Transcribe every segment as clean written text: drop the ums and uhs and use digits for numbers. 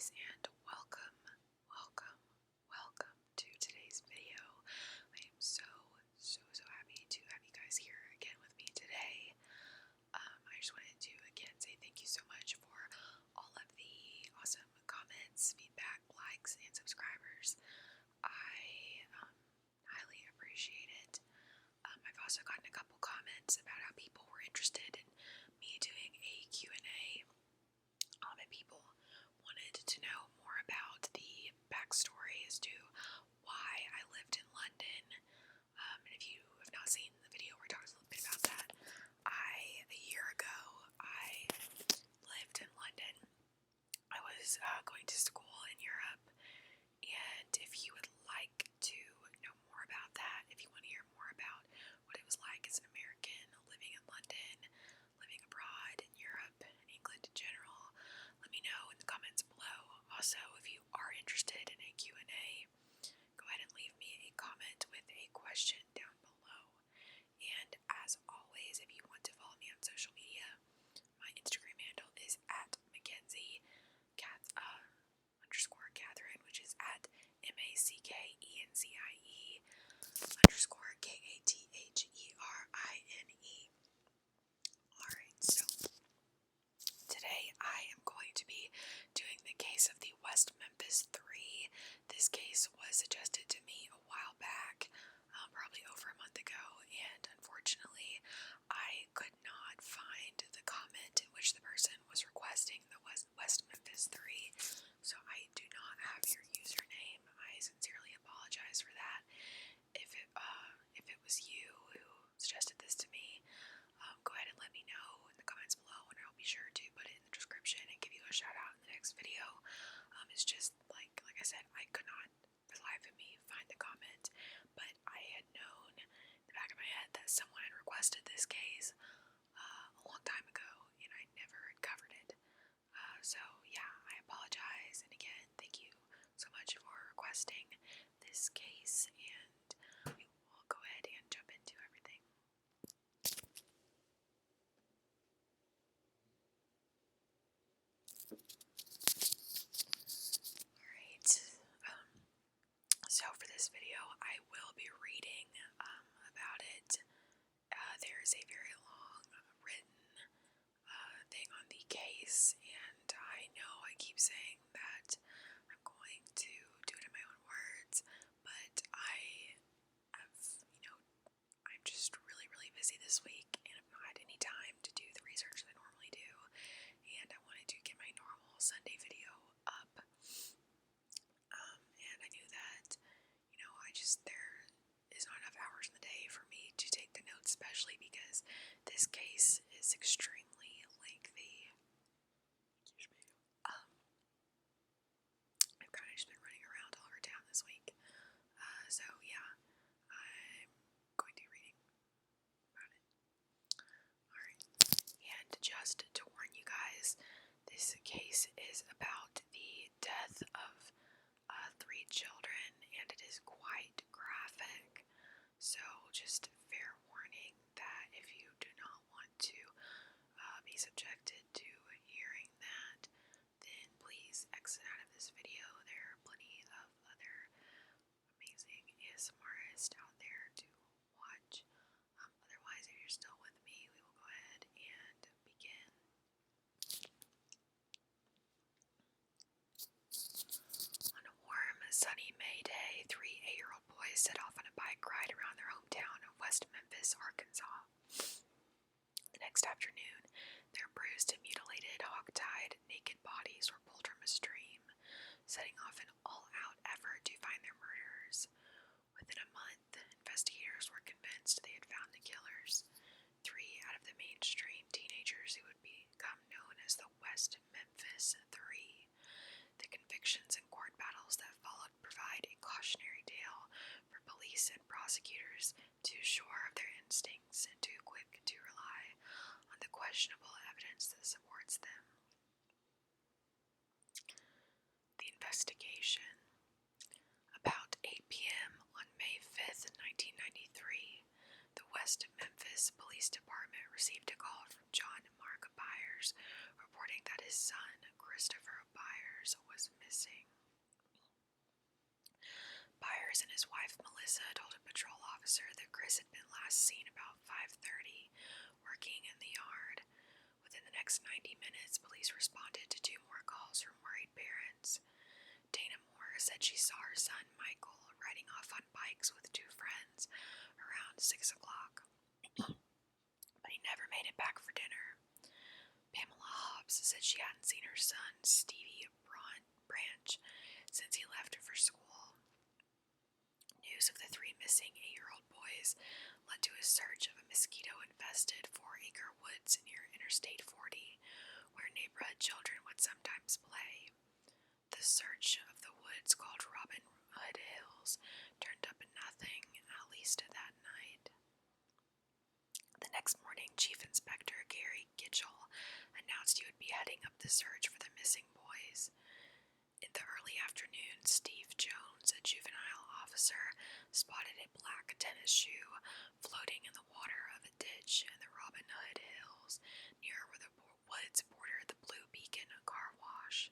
guys, and welcome to today's video. I am so happy to have you guys here again with me today. I just wanted to again say thank you so much for all of the awesome comments, feedback, likes, and subscribers. I highly appreciate it. I've also gotten a couple comments about how people were interested in me doing a Q&A. And people wanted to know more about the backstory as to why I lived in London. And if you have not seen the video where I talked a little bit about that, a year ago, I lived in London. I was going to school in Europe, and if you would like to know more about that, if you want to hear more about what it was like as an American living in London, living abroad in Europe and England in general, let me know in the comments below. Also, if you are interested in a Q&A, go ahead and leave me a comment with a question down below. And as always, if you want to follow me on social media, my Instagram handle is at Mackenzie _Catherine, which is at MACKENZIE _KATHERINE. Alright, so today I am going to be doing the case of the West Memphis 3. This case was suggested to me a while back, probably over a month ago, and unfortunately I could not find the comment in which the person was requesting the West Memphis 3, so I do not have your username. I sincerely apologize for that. If it was you who suggested this to me, go ahead and let me know in the comments below, and I'll be sure to put it in the description and give you a shout out in the next video. It's just like I said, I could not for the life of me find the comment, but I had known in the back of my head that someone had requested this case a long time ago, and I never had covered it. So yeah, I apologize, and again, thank you so much for requesting this case, and we will go ahead and jump into everything. Alright, so for this video, I will be reading about it. There's a very long written thing on the case, and I know I keep saying that I'm going to do it in my own words, but I'm just really busy this week, and I've not had any time to do the research that I normally do, and I wanted to get my normal Sunday video up. And I knew that, there is not enough hours in the day for me to take the notes, especially because this case is extremely lengthy. I've kind of just been running around all over town this week. So yeah, I'm going to be reading about it. Alright, and just to warn you guys, this case is about the death of 3 children, and it is quite graphic. So just fair warning that if you do not want to be subjected to hearing that, then please exit out of this video. There are plenty of other amazing ASMRists out there to watch. Otherwise, if you're still with me, we will go ahead and begin. On a warm, sunny May day, 3 8-year-old boys set off on a bike ride around their hometown of West Memphis, Arkansas. The next afternoon, their bruised and mutilated, hog-tied, naked bodies were pulled from a stream, setting off an all-out effort to find their murderers. Within a month, investigators were convinced they had found the killers, 3 out of the mainstream teenagers who would become known as the West Memphis 3. The convictions and court battles that followed provide a cautionary tale for police and prosecutors too sure of their instincts and too quick to rely on the questionable evidence that supports them. The investigation. About 8 p.m. on May 5th, 1993, the West Memphis Police Department received a call from John Mark Byers reporting that his son, Christopher Byers, was Chris and his wife Melissa told a patrol officer that Chris had been last seen about 5:30, working in the yard. Within the next 90 minutes, police responded to 2 more calls from worried parents. Dana Moore said she saw her son Michael riding off on bikes with 2 friends around 6 o'clock, but he never made it back for dinner. Pamela Hobbs said she hadn't seen her son, Stevie Branch, since he left for school. News of the 3 missing 8-year-old boys led to a search of a mosquito-infested 4-acre woods near Interstate 40, where neighborhood children would sometimes play. The search of the woods called Robin Hood Hills turned up nothing, at least that night. The next morning, Chief Inspector Gary Gitchell announced he would be heading up the search for the missing boys. In the early afternoon, Steve Jones, a juvenile officer, spotted a black tennis shoe floating in the water of a ditch in the Robin Hood Hills, near where the woods border the Blue Beacon car wash.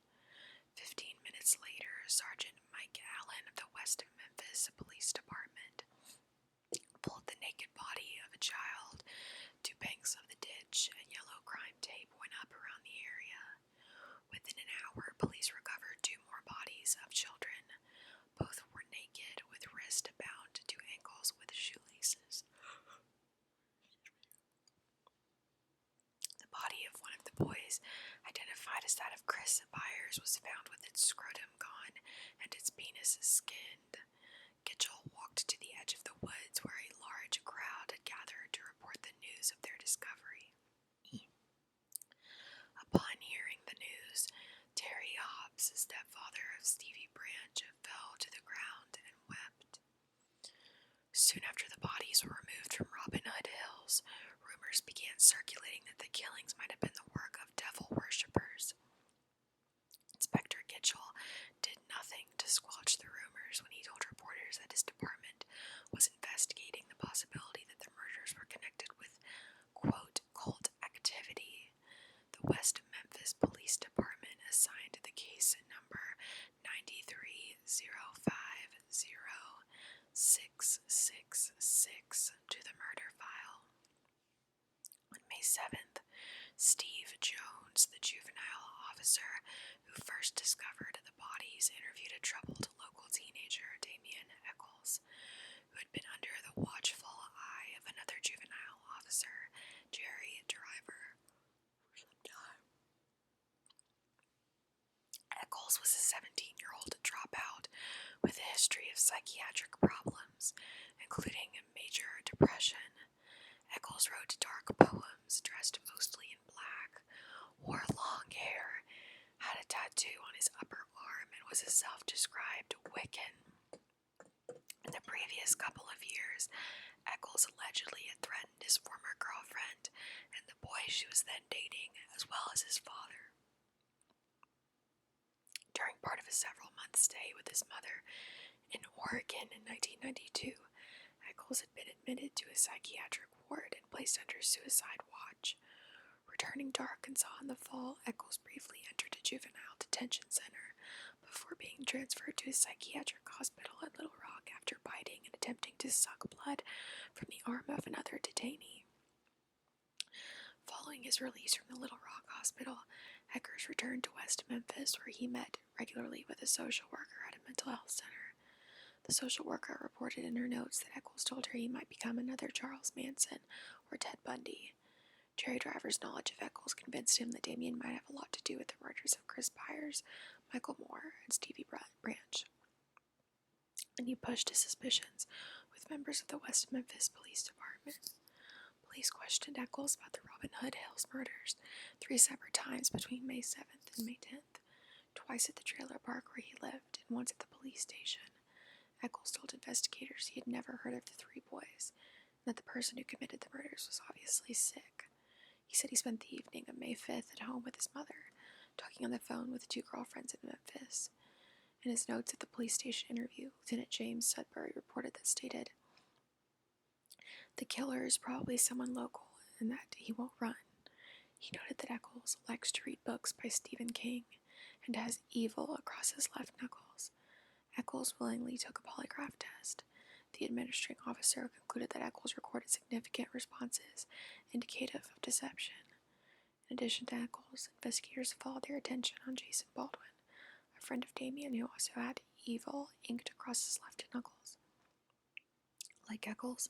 15 minutes later, Sergeant Mike Allen of the West Memphis Police Department pulled the naked body of a child to banks of the ditch, and yellow crime tape went up around the area. Within an hour, police recovered 2 more bodies of children. Both were naked, with wrists bound to ankles with shoelaces. The body of one of the boys, identified as that of Chris Byers, was found with its scrotum gone and its penis skinned. Gitchell walked to the edge of the woods where a large crowd had gathered to report the news of their discovery. Upon hearing the news, Terry Hobbs, stepfather of Stevie Branch, fell to the ground and wept. Soon after the bodies were removed from Robin Hood Hills, rumors began circulating that the killings might have been the work of devil worshippers. Inspector Gitchell did nothing to squelch the rumors when he told reporters that his department was investigating the possibility that the murders were connected with, quote, cult activity. The West Memphis Police Department assigned the case number 93050666 to the murder file. On May 7th, Steve Jones, the juvenile officer who first discovered the bodies, interviewed a troubled local teenager, Damien Eccles, who had been under the watchful eye of another juvenile officer, Jerry Driver, for some time. Eccles was a 17-year-old dropout with a history of psychiatric problems, including major depression. Eccles wrote dark poems, dressed mostly in black, wore long hair, had a tattoo on his upper arm, and was a self-described Wiccan. In the previous couple of years, Eccles allegedly had threatened his former girlfriend and the boy she was then dating, as well as his father. During part of a several-month stay with his mother in Oregon in 1992, Eccles had been admitted to a psychiatric ward and placed under suicide watch. Returning to Arkansas in the fall, Eccles briefly entered a juvenile detention center before being transferred to a psychiatric hospital at Little Rock after biting and attempting to suck blood from the arm of another detainee. Following his release from the Little Rock Hospital, Eccles returned to West Memphis, where he met regularly with a social worker at a mental health center. The social worker reported in her notes that Eccles told her he might become another Charles Manson or Ted Bundy. Jerry Driver's knowledge of Eccles convinced him that Damien might have a lot to do with the murders of Chris Byers, Michael Moore, and Stevie Branch, and he pushed his suspicions with members of the West Memphis Police Department. Police questioned Eccles about the Robin Hood Hills murders 3 separate times between May 7th and May 10th, twice at the trailer park where he lived and once at the police station. Eccles told investigators he had never heard of the 3 boys, and that the person who committed the murders was obviously sick. He said he spent the evening of May 5th at home with his mother, talking on the phone with 2 girlfriends in Memphis. In his notes at the police station interview, Lieutenant James Sudbury reported that stated, "The killer is probably someone local and that he won't run." He noted that Eccles likes to read books by Stephen King and has evil across his left knuckles. Eccles willingly took a polygraph test. The administrating officer concluded that Eccles recorded significant responses indicative of deception. In addition to Eccles, investigators followed their attention on Jason Baldwin, a friend of Damien who also had evil inked across his left knuckles. Like Eccles,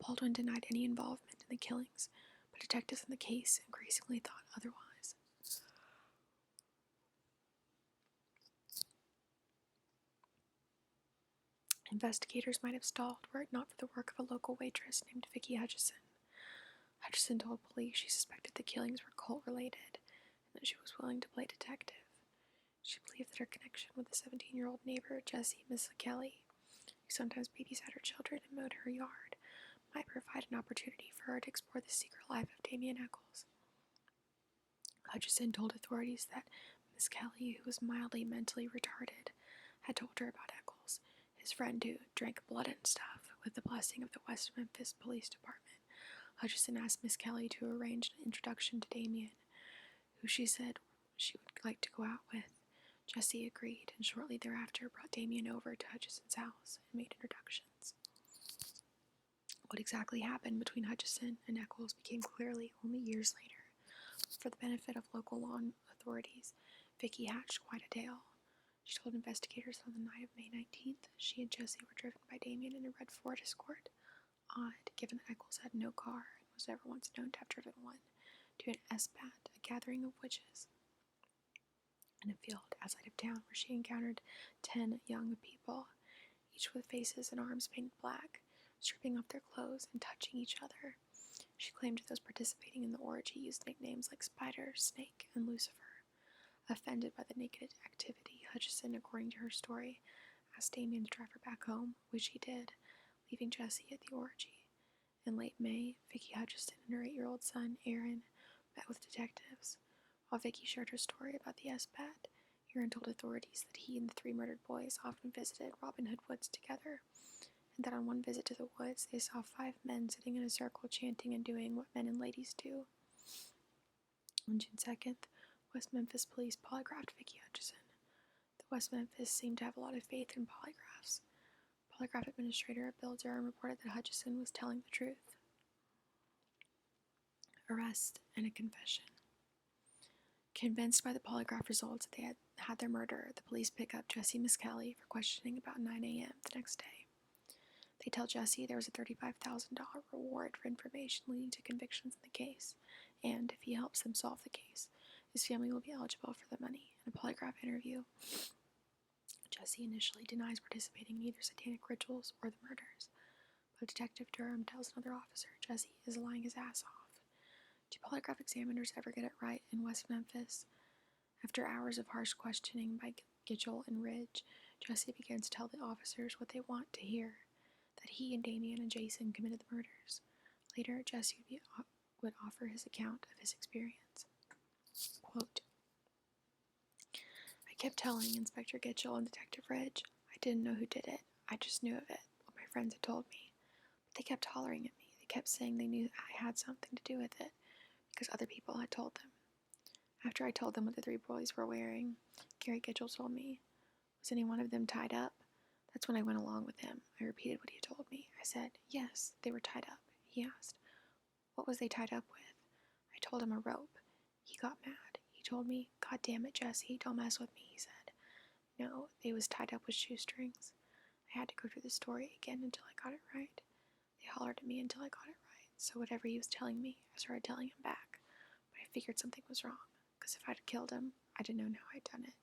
Baldwin denied any involvement in the killings, but detectives in the case increasingly thought otherwise. Investigators might have stalled were it not for the work of a local waitress named Vicki Hutcheson. Hutcheson told police she suspected the killings were cult-related and that she was willing to play detective. She believed that her connection with the 17-year-old neighbor, Jessie Kelly, who sometimes babysat her children and mowed her yard, might provide an opportunity for her to explore the secret life of Damien Eccles. Hutcheson told authorities that Miss Kelly, who was mildly mentally retarded, had told her about Eccles, his friend who drank blood and stuff, with the blessing of the West Memphis Police Department. Hutcheson asked Miss Kelly to arrange an introduction to Damien, who she said she would like to go out with. Jessie agreed, and shortly thereafter brought Damien over to Hutcheson's house and made introductions. What exactly happened between Hutcheson and Eccles became clearly only years later. For the benefit of local law authorities, Vicki hatched quite a tale. She told investigators on the night of May 19th she and Jessie were driven by Damien in a red Ford Escort. Odd, given that Eccles had no car and was never once known to have driven one, to an SBAT, a gathering of witches, in a field outside of town where she encountered 10 young people, each with faces and arms painted black, stripping off their clothes and touching each other. She claimed those participating in the orgy used nicknames like Spider, Snake, and Lucifer. Offended by the naked activity, Hutcheson, according to her story, asked Damien to drive her back home, which he did, leaving Jessie at the orgy. In late May, Vicki Hutcheson and her 8-year-old son, Aaron, met with detectives. While Vicki shared her story about the SBAT, Aaron told authorities that he and the 3 murdered boys often visited Robin Hood Woods together, and that on one visit to the woods they saw 5 men sitting in a circle chanting and doing what men and ladies do. On June 2nd, West Memphis police polygraphed Vicki Hutcheson. The West Memphis seemed to have a lot of faith in polygraphs. Polygraph administrator Bill Durham reported that Hutcheson was telling the truth. Arrest and a confession. Convinced by the polygraph results that they had had their murder, the police pick up Jessie Kelly for questioning about 9 a.m. the next day. They tell Jessie there was a $35,000 reward for information leading to convictions in the case, and if he helps them solve the case, his family will be eligible for the money. In a polygraph interview, Jessie initially denies participating in either satanic rituals or the murders, but Detective Durham tells another officer Jessie is lying his ass off. Do polygraph examiners ever get it right in West Memphis? After hours of harsh questioning by Gitchell and Ridge, Jessie begins to tell the officers what they want to hear, that he and Damien and Jason committed the murders. Later, Jessie would offer his account of his experience. Quote, I kept telling Inspector Gitchell and Detective Ridge I didn't know who did it. I just knew of it, what my friends had told me. But they kept hollering at me. They kept saying they knew I had something to do with it, because other people had told them. After I told them what the 3 boys were wearing, Gary Gitchell told me, was any one of them tied up? That's when I went along with him. I repeated what he told me. I said, yes, they were tied up. He asked, what was they tied up with? I told him a rope. He got mad. He told me, God damn it, Jessie, don't mess with me, he said. No, they was tied up with shoestrings. I had to go through the story again until I got it right. They hollered at me until I got it right, so whatever he was telling me, I started telling him back. But I figured something was wrong, because if I'd killed him, I didn't know how I'd done it.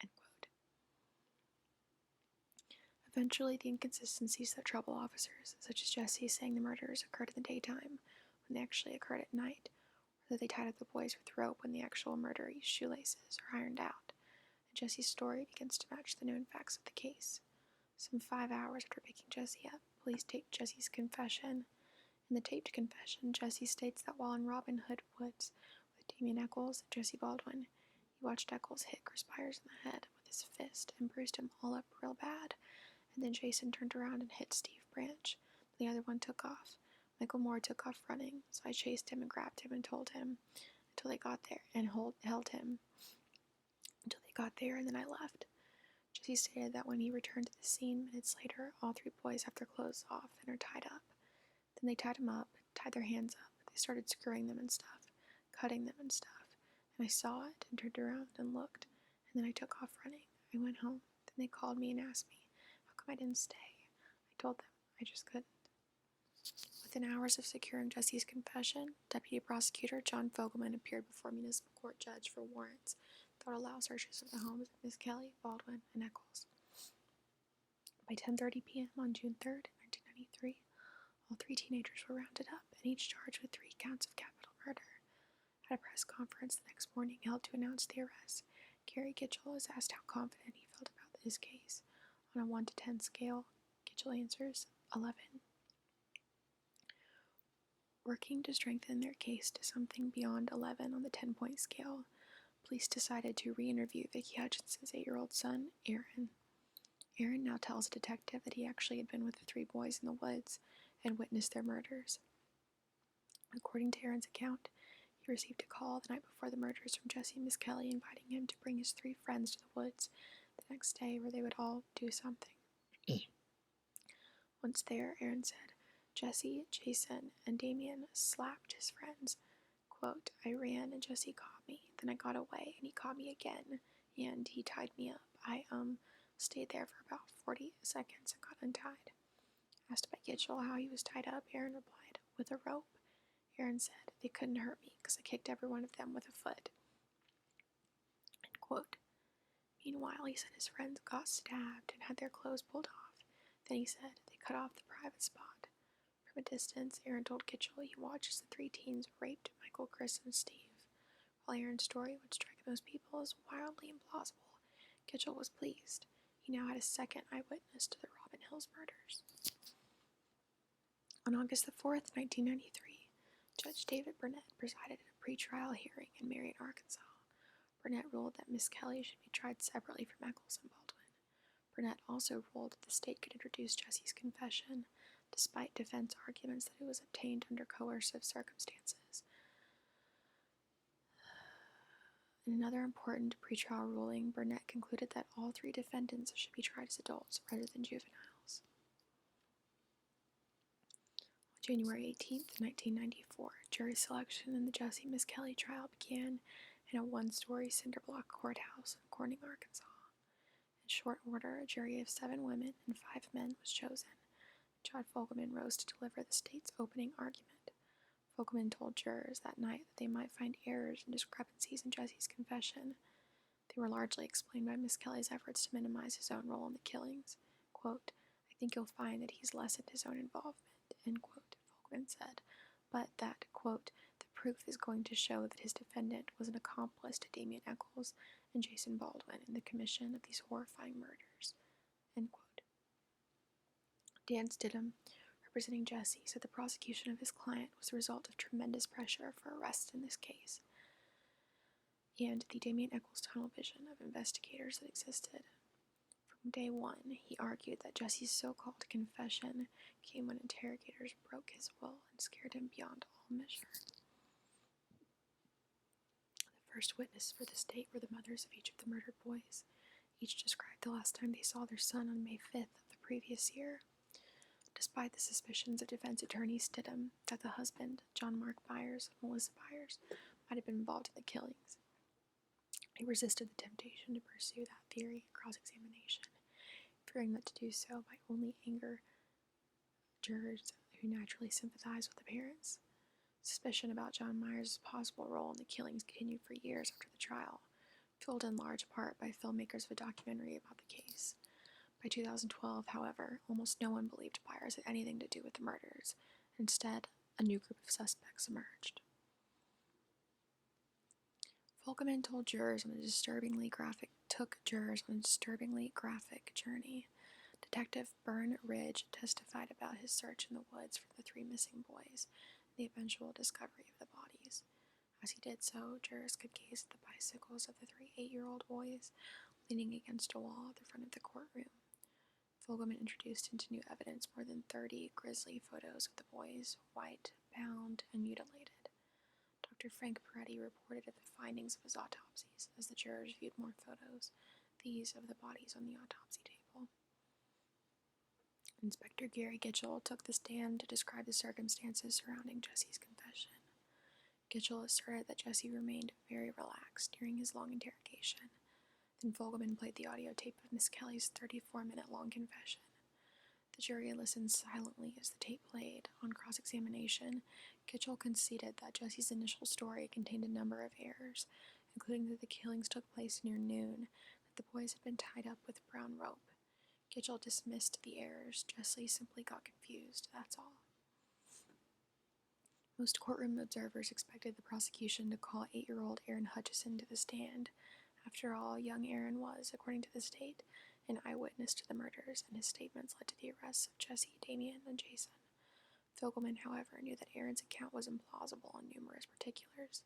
End quote. Eventually, the inconsistencies that trouble officers, such as Jessie saying the murders occurred in the daytime when they actually occurred at night, or that they tied up the boys with rope when the actual murder shoelaces are ironed out, and Jessie's story begins to match the known facts of the case. Some 5 hours after picking Jessie up, police taped Jessie's confession. In the taped confession, Jessie states that while in Robin Hood Woods with Damien Eccles and Jessie Baldwin, he watched Eccles hit Chris Byers in the head with his fist and bruised him all up real bad, and then Jason turned around and hit Steve Branch. The other one took off. Michael Moore took off running, so I chased him and grabbed him and told him until they got there and held him until they got there, and then I left. Jesse stated that when he returned to the scene minutes later, all 3 boys have their clothes off and are tied up. Then they tied them up, tied their hands up. They started screwing them and stuff, cutting them and stuff. And I saw it and turned around and looked, and then I took off running. I went home. Then they called me and asked me how come I didn't stay. I told them I just couldn't. Within hours of securing Jesse's confession, Deputy Prosecutor John Fogelman appeared before a municipal court judge for warrants that would allow searches of the homes of Miss Kelly, Baldwin, and Eccles. By 10:30 p.m. on June 3rd, 1993, all 3 teenagers were rounded up and each charged with 3 counts of capital murder. At a press conference the next morning held to announce the arrest, Gary Gitchell was asked how confident he felt about his case. On a 1 to 10 scale, Gitchell answers 11. Working to strengthen their case to something beyond 11 on the 10-point scale, police decided to re-interview Vicki Hutcheson's 8-year-old son, Aaron. Aaron now tells a detective that he actually had been with the 3 boys in the woods and witnessed their murders. According to Aaron's account, he received a call the night before the murders from Jesse and Miss Kelly inviting him to bring his 3 friends to the woods the next day where they would all do something. Once there, Aaron said, Jesse, Jason, and Damien slapped his friends. Quote, I ran and Jesse caught me. Then I got away and he caught me again and he tied me up. I stayed there for about 40 seconds and got untied. Asked by Gitchell how he was tied up, Aaron replied, with a rope. Aaron said, they couldn't hurt me because I kicked every one of them with a foot. End quote. Meanwhile, he said his friends got stabbed and had their clothes pulled off. Then he said they cut off the private spot. From a distance, Aaron told Gitchell he watched as the 3 teens raped Michael, Chris, and Steve. While Aaron's story would strike most people as wildly implausible, Gitchell was pleased. He now had a second eyewitness to the Robin Hills murders. On August 4th, 1993, Judge David Burnett presided at a pretrial hearing in Marion, Arkansas. Burnett ruled that Miss Kelly should be tried separately from Eccles and Baldwin. Burnett also ruled that the state could introduce Jesse's confession, despite defense arguments that it was obtained under coercive circumstances. In another important pretrial ruling, Burnett concluded that all 3 defendants should be tried as adults rather than juveniles. On January 18th, 1994, jury selection in the Jesse Miss Kelly trial began in a 1-story cinder block courthouse in Corning, Arkansas. In short order, a jury of 7 women and 5 men was chosen. Judge Fogelman rose to deliver the state's opening argument. Fogelman told jurors that night that they might find errors and discrepancies in Jesse's confession. They were largely explained by Miss Kelly's efforts to minimize his own role in the killings. Quote, I think you'll find that he's lessened his own involvement, end quote, Fogelman said, but that, quote, the proof is going to show that his defendant was an accomplice to Damien Eccles and Jason Baldwin in the commission of these horrifying murders, end quote. Dan Stidham, representing Jesse, said the prosecution of his client was the result of tremendous pressure for arrests in this case, and the Damien Eccles tunnel vision of investigators that existed. From day one, he argued that Jesse's so-called confession came when interrogators broke his will and scared him beyond all measure. The first witness for the state were the mothers of each of the murdered boys. Each described the last time they saw their son on May 5th of the previous year. Despite the suspicions of defense attorney Stidham that the husband, John Mark Byers of Melissa Byers, might have been involved in the killings, he resisted the temptation to pursue that theory in cross-examination, fearing that to do so might only anger jurors who naturally sympathize with the parents. Suspicion about John Myers' possible role in the killings continued for years after the trial, fueled in large part by filmmakers of a documentary about the case. By 2012, however, almost no one believed Byers had anything to do with the murders. Instead, a new group of suspects emerged. Fogelman took jurors on a disturbingly graphic journey. Detective Byrne Ridge testified about his search in the woods for the 3 missing boys and the eventual discovery of the bodies. As he did so, jurors could gaze at the bicycles of the 3 8-year-old boys leaning against a wall at the front of the courtroom. Fogelman introduced into new evidence more than 30 grisly photos of the boys, white, bound, and mutilated. Dr. Frank Peretti reported at the findings of his autopsies as the jurors viewed more photos. these of the bodies on the autopsy table. Inspector Gary Gitchell took the stand to describe the circumstances surrounding Jesse's confession. Gitchell asserted that Jesse remained very relaxed during his long interrogation. Then Fogelman played the audio tape of Miss Kelly's 34-minute-long confession. The jury listened silently as the tape played. On cross-examination, Gitchell conceded that Jesse's initial story contained a number of errors, including that the killings took place near noon, that the boys had been tied up with brown rope. Gitchell dismissed the errors. Jesse simply got confused, that's all. Most courtroom observers expected the prosecution to call 8-year-old Aaron Hutcheson to the stand. After all, young Aaron was, according to the state, an eyewitness to the murders, and his statements led to the arrests of Jesse, Damien, and Jason. Fogelman, however, knew that Aaron's account was implausible on numerous particulars,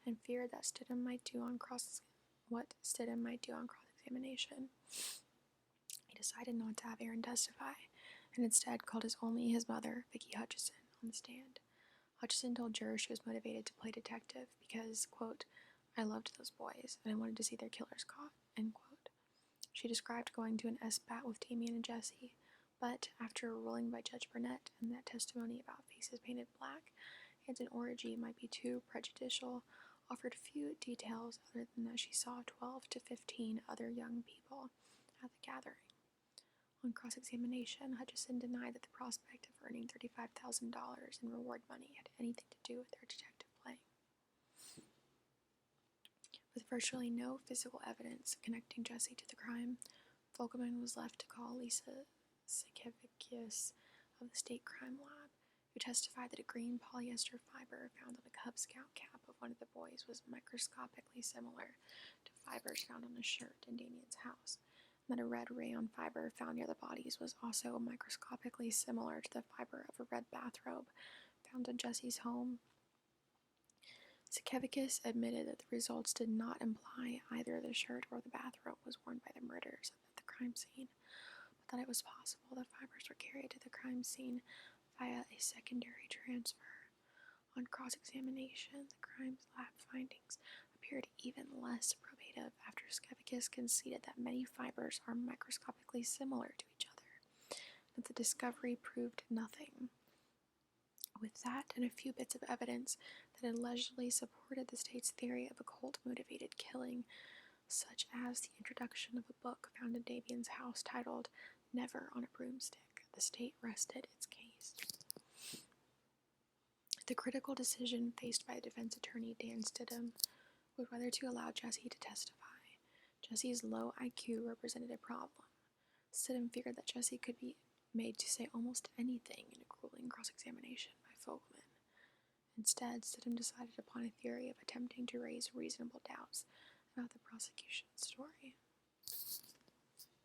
and feared that Stidham might do on cross-examination. He decided not to have Aaron testify, and instead called only his mother, Vicki Hutcheson, on the stand. Hutcheson told jurors she was motivated to play detective because, quote, "I loved those boys, and I wanted to see their killers caught," end quote. She described going to an S-bat with Damien and Jesse, but after a ruling by Judge Burnett and that testimony about faces painted black and an orgy might be too prejudicial, offered few details other than that she saw 12 to 15 other young people at the gathering. On cross-examination, Hutcheson denied that the prospect of earning $35,000 in reward money had anything to do with their detective playing. With virtually no physical evidence connecting Jesse to the crime, Fogelman was left to call Lisa Siekiewicz's of the State Crime Lab, who testified that a green polyester fiber found on a Cub Scout cap of one of the boys was microscopically similar to fibers found on a shirt in Damien's house, and that a red rayon fiber found near the bodies was also microscopically similar to the fiber of a red bathrobe found in Jesse's home. Siekiewicz's admitted that the results did not imply either the shirt or the bathrobe was worn by the murderers at the crime scene, but that it was possible that fibers were carried to the crime scene via a secondary transfer. On cross-examination, the crime lab findings appeared even less probative after Siekiewicz's conceded that many fibers are microscopically similar to each other, that the discovery proved nothing. With that and a few bits of evidence that allegedly supported the state's theory of a cult-motivated killing, such as the introduction of a book found in Damien's house titled "Never on a Broomstick," the state rested its case. The critical decision faced by defense attorney Dan Stidham was whether to allow Jesse to testify. Jesse's low IQ represented a problem. Stidham feared that Jesse could be made to say almost anything in a grueling cross-examination by Fogelman. Instead, Stidham decided upon a theory of attempting to raise reasonable doubts about the prosecution's story.